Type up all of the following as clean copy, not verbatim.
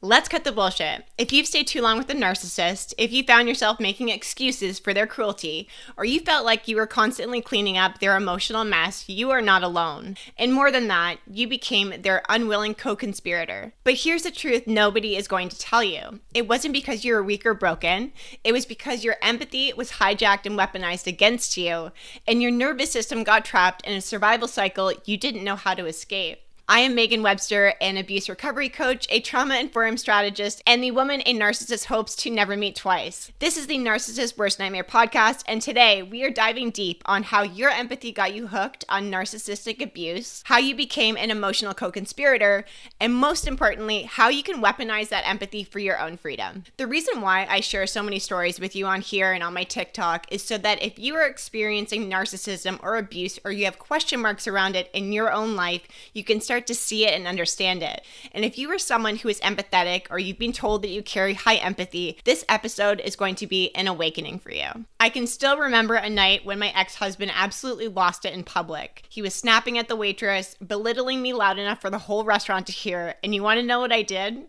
Let's cut the bullshit. If you've stayed too long with a narcissist, if you found yourself making excuses for their cruelty, or you felt like you were constantly cleaning up their emotional mess, you are not alone. And more than that, you became their unwilling co-conspirator. But here's the truth nobody is going to tell you. It wasn't because you were weak or broken. It was because your empathy was hijacked and weaponized against you, and your nervous system got trapped in a survival cycle you didn't know how to escape. I am Megan Webster, an abuse recovery coach, a trauma-informed strategist, and the woman a narcissist hopes to never meet twice. This is the Narcissist Worst Nightmare podcast, and today we are diving deep on how your empathy got you hooked on narcissistic abuse, how you became an emotional co-conspirator, and most importantly, how you can weaponize that empathy for your own freedom. The reason why I share so many stories with you on here and on my TikTok is so that if you are experiencing narcissism or abuse, or you have question marks around it in your own life, you can start to see it and understand it. And if you are someone who is empathetic, or you've been told that you carry high empathy, this episode is going to be an awakening for you. I can still remember a night when my ex-husband absolutely lost it in public. He was snapping at the waitress, belittling me loud enough for the whole restaurant to hear. And you want to know what I did?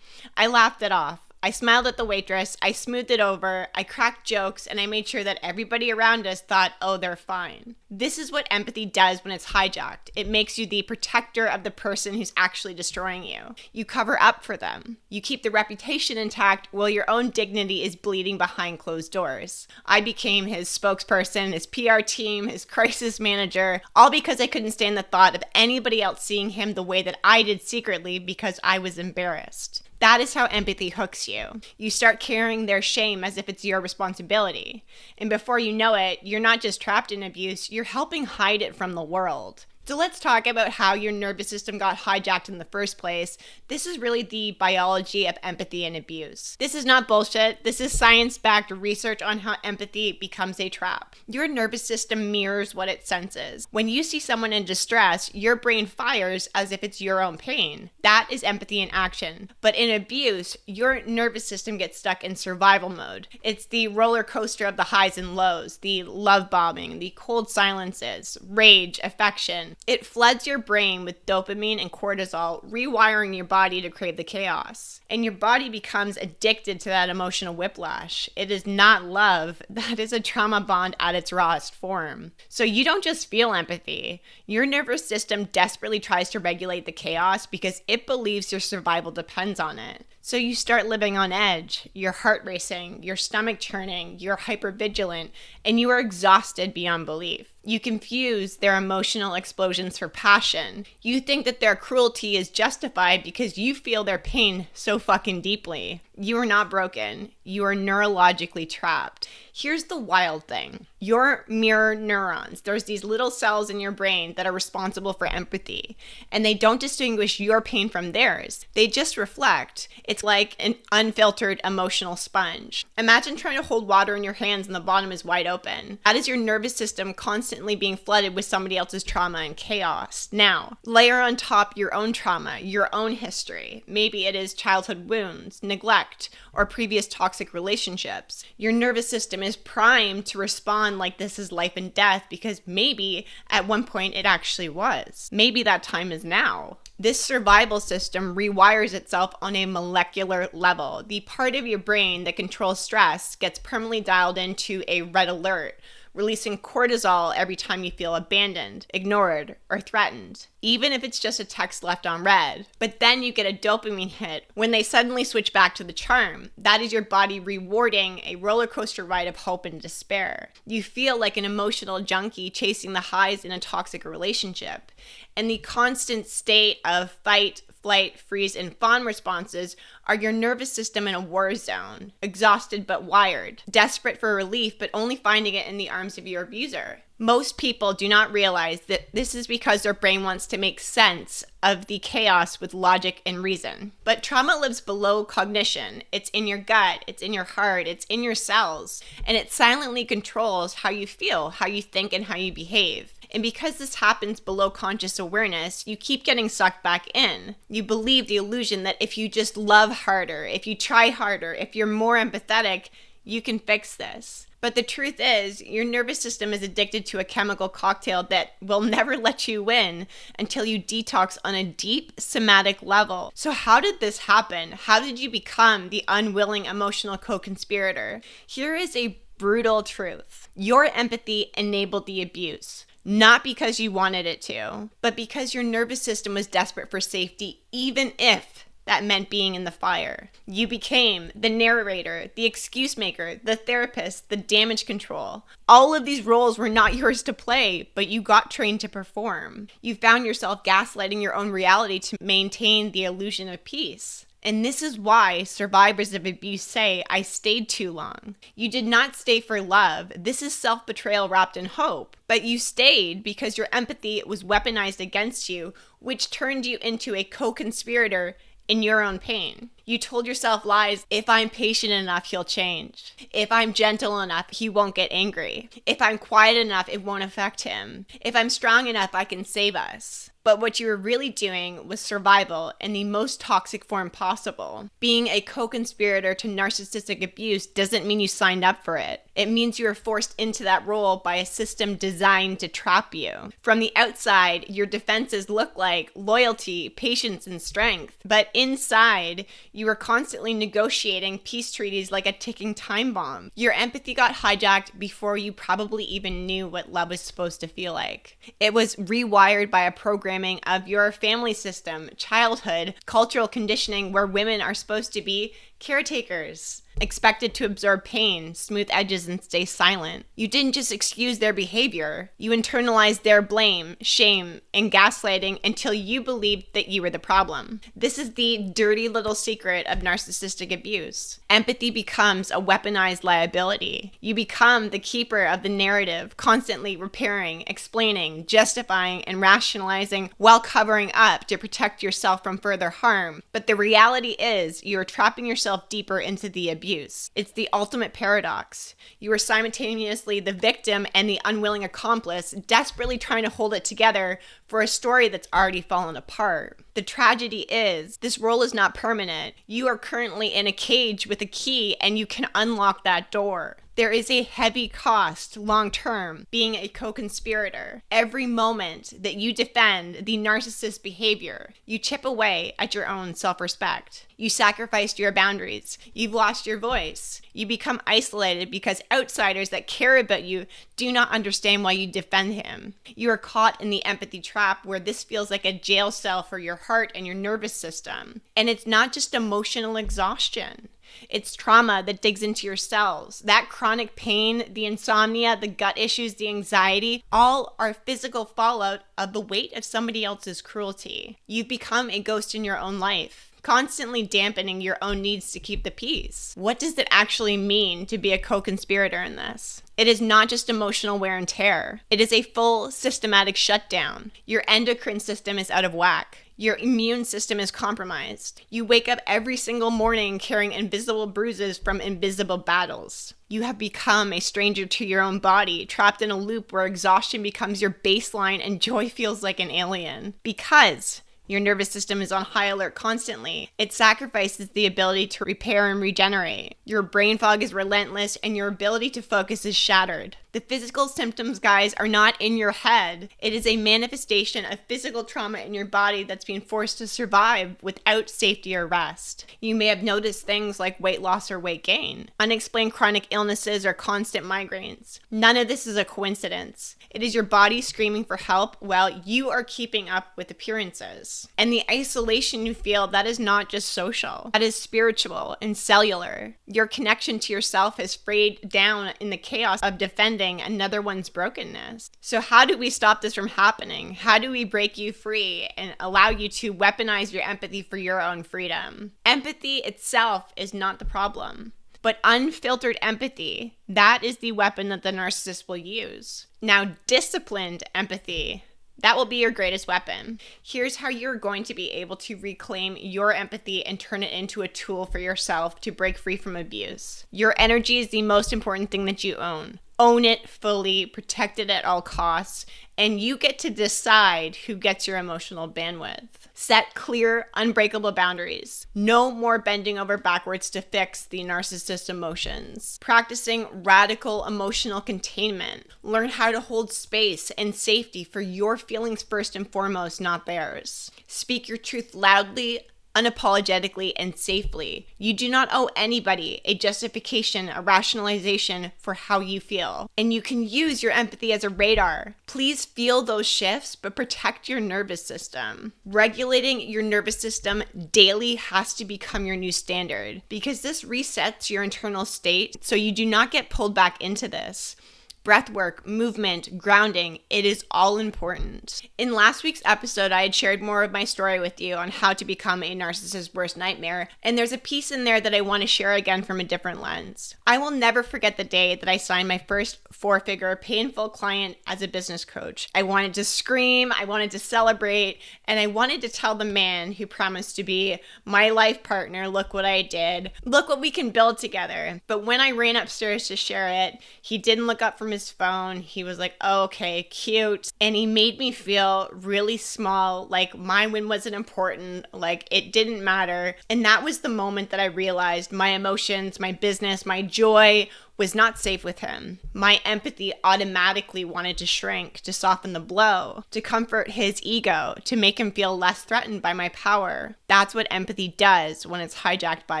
I laughed it off. I smiled at the waitress, I smoothed it over, I cracked jokes, and I made sure that everybody around us thought, oh, they're fine. This is what empathy does when it's hijacked. It makes you the protector of the person who's actually destroying you. You cover up for them. You keep the reputation intact while your own dignity is bleeding behind closed doors. I became his spokesperson, his PR team, his crisis manager, all because I couldn't stand the thought of anybody else seeing him the way that I did secretly because I was embarrassed. That is how empathy hooks you. You start carrying their shame as if it's your responsibility. And before you know it, you're not just trapped in abuse, you're helping hide it from the world. So let's talk about how your nervous system got hijacked in the first place. This is really the biology of empathy and abuse. This is not bullshit. This is science-backed research on how empathy becomes a trap. Your nervous system mirrors what it senses. When you see someone in distress, your brain fires as if it's your own pain. That is empathy in action. But in abuse, your nervous system gets stuck in survival mode. It's the roller coaster of the highs and lows, the love bombing, the cold silences, rage, affection. It floods your brain with dopamine and cortisol, rewiring your body to crave the chaos. And your body becomes addicted to that emotional whiplash. It is not love. That is a trauma bond at its rawest form. So you don't just feel empathy. Your nervous system desperately tries to regulate the chaos because it believes your survival depends on it. So you start living on edge, your heart racing, your stomach churning, you're hypervigilant, and you are exhausted beyond belief. You confuse their emotional explosions for passion. You think that their cruelty is justified because you feel their pain so fucking deeply. You are not broken. You are neurologically trapped. Here's the wild thing. Your mirror neurons, there's these little cells in your brain that are responsible for empathy, and they don't distinguish your pain from theirs. They just reflect. It's like an unfiltered emotional sponge. Imagine trying to hold water in your hands and the bottom is wide open. That is your nervous system constantly being flooded with somebody else's trauma and chaos. Now, layer on top your own trauma, your own history. Maybe it is childhood wounds, neglect, or previous toxic relationships. Your nervous system is primed to respond like this is life and death because maybe at one point it actually was. Maybe that time is now. This survival system rewires itself on a molecular level. The part of your brain that controls stress gets permanently dialed into a red alert, releasing cortisol every time you feel abandoned, ignored, or threatened, even if it's just a text left on red. But then you get a dopamine hit when they suddenly switch back to the charm. That is your body rewarding a roller coaster ride of hope and despair. You feel like an emotional junkie chasing the highs in a toxic relationship. And the constant state of fight, flight, freeze, and fawn responses are your nervous system in a war zone, exhausted but wired, desperate for relief but only finding it in the arms of your abuser. Most people do not realize that this is because their brain wants to make sense of the chaos with logic and reason. But trauma lives below cognition. It's in your gut, it's in your heart, it's in your cells, and it silently controls how you feel, how you think, and how you behave. And because this happens below conscious awareness, you keep getting sucked back in. You believe the illusion that if you just love harder, if you try harder, if you're more empathetic, you can fix this. But the truth is, your nervous system is addicted to a chemical cocktail that will never let you win until you detox on a deep somatic level. So how did this happen? How did you become the unwilling emotional co-conspirator? Here is a brutal truth. Your empathy enabled the abuse. Not because you wanted it to, but because your nervous system was desperate for safety, even if that meant being in the fire. You became the narrator, the excuse maker, the therapist, the damage control. All of these roles were not yours to play, but you got trained to perform. You found yourself gaslighting your own reality to maintain the illusion of peace. And this is why survivors of abuse say, I stayed too long. You did not stay for love. This is self-betrayal wrapped in hope. But you stayed because your empathy was weaponized against you, which turned you into a co-conspirator in your own pain. You told yourself lies. If I'm patient enough, he'll change. If I'm gentle enough, he won't get angry. If I'm quiet enough, it won't affect him. If I'm strong enough, I can save us. But what you were really doing was survival in the most toxic form possible. Being a co-conspirator to narcissistic abuse doesn't mean you signed up for it. It means you were forced into that role by a system designed to trap you. From the outside, your defenses look like loyalty, patience, and strength. But inside, you were constantly negotiating peace treaties like a ticking time bomb. Your empathy got hijacked before you probably even knew what love was supposed to feel like. It was rewired by a program of your family system, childhood, cultural conditioning where women are supposed to be caretakers, expected to absorb pain, smooth edges, and stay silent. You didn't just excuse their behavior. You internalized their blame, shame, and gaslighting until you believed that you were the problem. This is the dirty little secret of narcissistic abuse. Empathy becomes a weaponized liability. You become the keeper of the narrative, constantly repairing, explaining, justifying, and rationalizing while covering up to protect yourself from further harm. But the reality is, you are trapping yourself deeper into the abuse. It's the ultimate paradox. You are simultaneously the victim and the unwilling accomplice, desperately trying to hold it together for a story that's already fallen apart. The tragedy is, this role is not permanent. You are currently in a cage with a key and you can unlock that door. There is a heavy cost long-term being a co-conspirator. Every moment that you defend the narcissist behavior, you chip away at your own self-respect. You sacrificed your boundaries. You've lost your voice. You become isolated because outsiders that care about you do not understand why you defend him. You are caught in the empathy trap where this feels like a jail cell for your heart and your nervous system. And it's not just emotional exhaustion. It's trauma that digs into your cells. That chronic pain, the insomnia, the gut issues, the anxiety, all are physical fallout of the weight of somebody else's cruelty. You've become a ghost in your own life, constantly dampening your own needs to keep the peace. What does it actually mean to be a co-conspirator in this? It is not just emotional wear and tear. It is a full systematic shutdown. Your endocrine system is out of whack. Your immune system is compromised. You wake up every single morning carrying invisible bruises from invisible battles. You have become a stranger to your own body, trapped in a loop where exhaustion becomes your baseline and joy feels like an alien. Because your nervous system is on high alert constantly. It sacrifices the ability to repair and regenerate. Your brain fog is relentless and your ability to focus is shattered. The physical symptoms, guys, are not in your head. It is a manifestation of physical trauma in your body that's being forced to survive without safety or rest. You may have noticed things like weight loss or weight gain, unexplained chronic illnesses, or constant migraines. None of this is a coincidence. It is your body screaming for help while you are keeping up with appearances. And the isolation you feel, that is not just social. That is spiritual and cellular. Your connection to yourself has frayed down in the chaos of defending another one's brokenness. So how do we stop this from happening? How do we break you free and allow you to weaponize your empathy for your own freedom? Empathy itself is not the problem, but unfiltered empathy, that is the weapon that the narcissist will use. Now, disciplined empathy, that will be your greatest weapon. Here's how you're going to be able to reclaim your empathy and turn it into a tool for yourself to break free from abuse. Your energy is the most important thing that you own. Own it fully, protect it at all costs, and you get to decide who gets your emotional bandwidth. Set clear, unbreakable boundaries. No more bending over backwards to fix the narcissist emotions. Practicing radical emotional containment. Learn how to hold space and safety for your feelings first and foremost, not theirs. Speak your truth loudly, unapologetically, and safely. You do not owe anybody a justification, a rationalization for how you feel. And you can use your empathy as a radar. Please feel those shifts, but protect your nervous system. Regulating your nervous system daily has to become your new standard because this resets your internal state so you do not get pulled back into this. Breath work, movement, grounding, it is all important. In last week's episode, I had shared more of my story with you on how to become a narcissist's worst nightmare, and there's a piece in there that I want to share again from a different lens. I will never forget the day that I signed my first 4-figure painful client as a business coach. I wanted to scream, I wanted to celebrate, and I wanted to tell the man who promised to be my life partner, look what I did, look what we can build together. But when I ran upstairs to share it, he didn't look up from his phone. He was like, oh, okay, cute. And he made me feel really small, like my win wasn't important, like it didn't matter. And that was the moment that I realized my emotions, my business, my joy was not safe with him. My empathy automatically wanted to shrink, to soften the blow, to comfort his ego, to make him feel less threatened by my power. That's what empathy does when it's hijacked by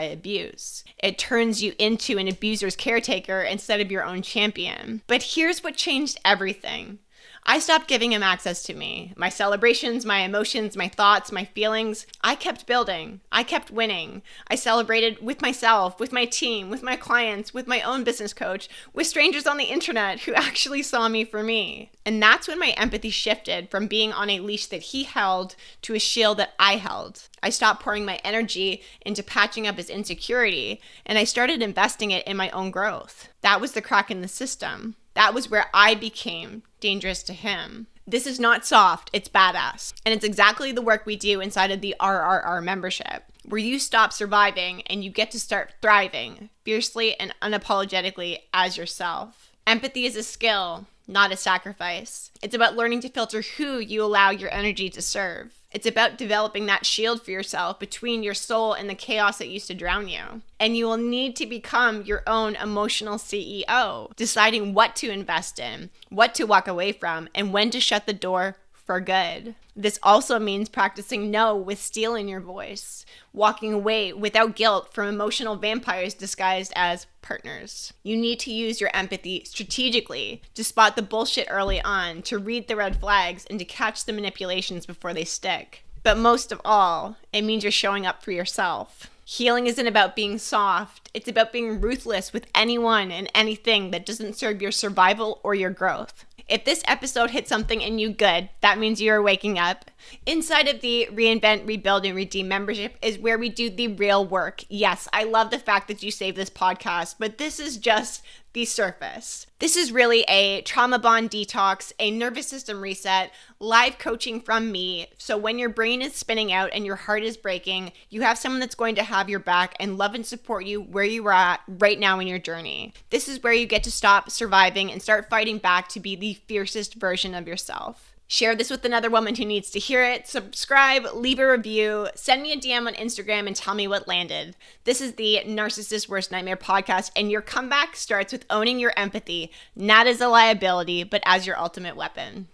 abuse. It turns you into an abuser's caretaker instead of your own champion. But here's what changed everything. I stopped giving him access to me. My celebrations, my emotions, my thoughts, my feelings. I kept building. I kept winning. I celebrated with myself, with my team, with my clients, with my own business coach, with strangers on the internet who actually saw me for me. And that's when my empathy shifted from being on a leash that he held to a shield that I held. I stopped pouring my energy into patching up his insecurity, and I started investing it in my own growth. That was the crack in the system. That was where I became dangerous to him. This is not soft, it's badass. And it's exactly the work we do inside of the RRR membership, where you stop surviving and you get to start thriving fiercely and unapologetically as yourself. Empathy is a skill, not a sacrifice. It's about learning to filter who you allow your energy to serve. It's about developing that shield for yourself between your soul and the chaos that used to drown you. And you will need to become your own emotional CEO, deciding what to invest in, what to walk away from, and when to shut the door for good. This also means practicing no with steel in your voice, walking away without guilt from emotional vampires disguised as partners. You need to use your empathy strategically to spot the bullshit early on, to read the red flags, and to catch the manipulations before they stick. But most of all, it means you're showing up for yourself. Healing isn't about being soft. It's about being ruthless with anyone and anything that doesn't serve your survival or your growth. If this episode hit something in you good, that means you're waking up. Inside of the Reinvent, Rebuild, and Redeem membership is where we do the real work. Yes, I love the fact that you saved this podcast, but this is just the surface. This is really a trauma bond detox, a nervous system reset, live coaching from me. So when your brain is spinning out and your heart is breaking, you have someone that's going to have your back and love and support you where you are at right now in your journey. This is where you get to stop surviving and start fighting back to be the fiercest version of yourself. Share this with another woman who needs to hear it. Subscribe, leave a review, send me a DM on Instagram and tell me what landed. This is the Narcissist Worst Nightmare podcast, and your comeback starts with owning your empathy, not as a liability, but as your ultimate weapon.